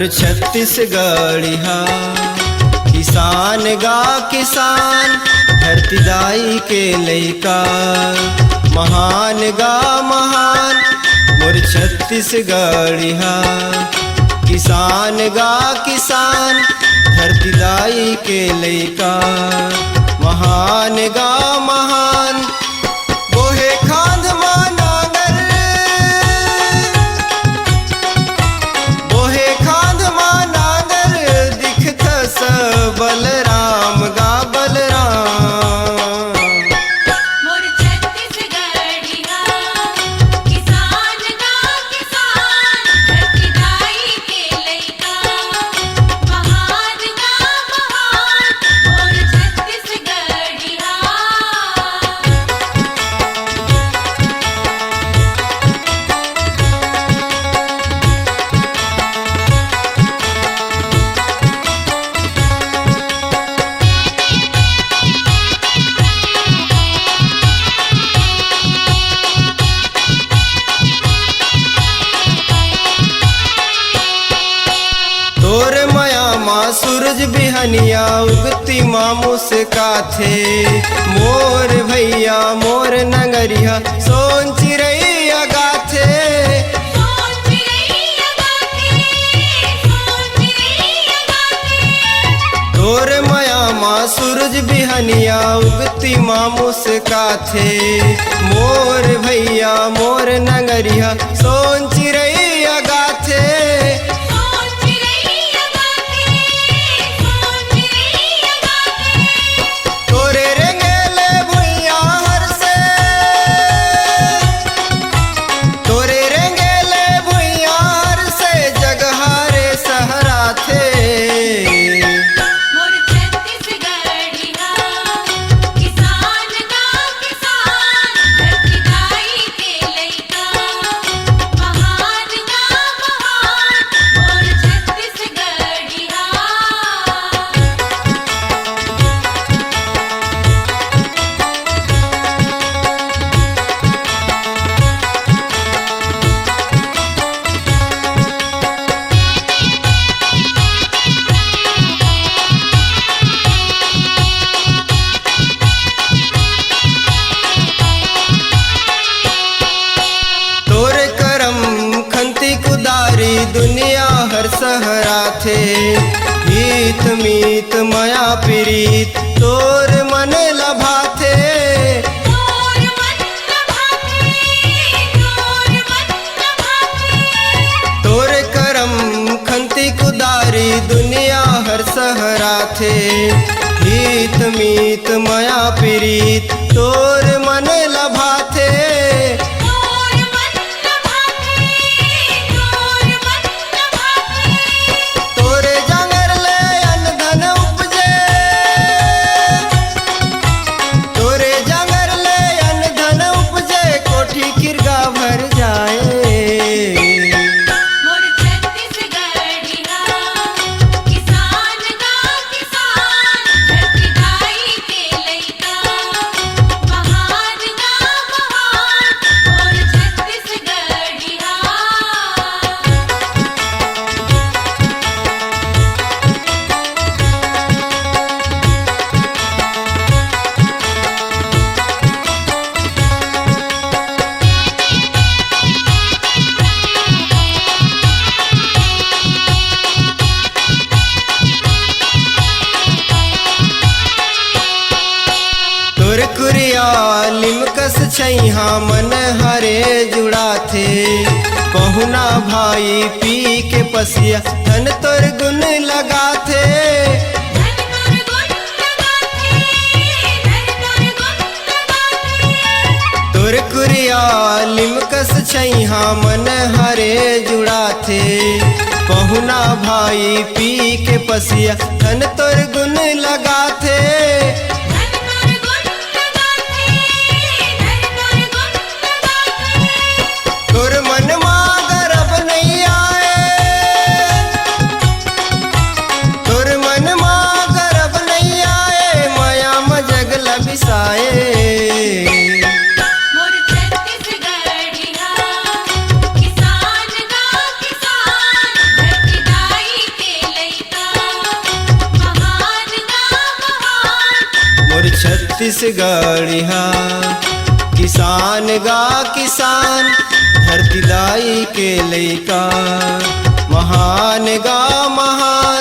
मोर छत्तीसगढ़िया। किसान गा किसान धरती दाई के लइका, महान गा महान मोर छत्तीसगढ़िया। किसान गा किसान धरती दाई के लइका, महान गा महान बोहे खांध मा नांगर, बोहे खांध मा नांगर दिखत स बलराम गा बलराम। मोर छत्तीसगढ़िया। किसान गा किसान धरती दाई के लइका, महान गा महान मोर छत्तीसगढ़िया। तोर माया माँ सूरज बिहनिया उगती माँ मुस्काथे, मोर भैया मोर नगरिया सोन चिरैया गाथे। सोन चिरैया गाथे, सोन चिरैया गाथे। तोर माया माँ सूरज बिहनिया उगती माँ मुस्काथे, मोर भैया मोर नगरिया सोन चिरैया गाथे। सोन चिरैया गाथे, सोन चिरैया गाथे। तोरे रेंगेले भुइया हर से, तोरे रेंगेले भुइया हर से जगहारे सहरा थे। मोर छत्तीसगढ़िया। किसान गा किसान धरती दाई के लइका, महान गा महान मोर छत्तीसगढ़िया। तोर करम खंती कुदारी दुनिया हर सहरा थे। गीत मीत माया प्रीत तोर मन लभा थे। तोर मन भाथे, तोर मन भाथे। तोर करम खंती कुदारी दुनिया हर सहरा थे। गीत मीत माया प्रीत तोर मन लभा थे। तोर मन भाथे, तोर मन भाथे। तोरे जांगर ले अन्न धन उपजे, तोरे जांगर ले अन्न धन उपजे कोठी किरगा भर जाए। मोर छत्तीसगढ़िया। किसान गा किसान धरती दाई के लइका, महान गा महान मोर छत्तीसगढ़िया। तोर कुरिया लिमकस छैहा मन हरे जुड़ा थे। पहुना भाई पी के पसिया धन तोर गुण लगा थे। धन तोर गुण गाथे, धन तोर गुण गाथे। तोर कुरिया लिमकस छैहा मन हरे जुड़ा थे। पहुना भाई पी के पसिया धन तोर गुण लगा थे। धन तोर गुण गाथे, धन तोर गुण गाथे। तोर मन मा गर्भ नहीं आए, तोर मन मा गर्भ नहीं आए माया मजग लबिसाए। मोर छत्तीसगढ़िया। किसान गा किसान धरती दाई छत्तीसगढ़िया। किसान गा किसान धरती लाई के लैका, महान गा महान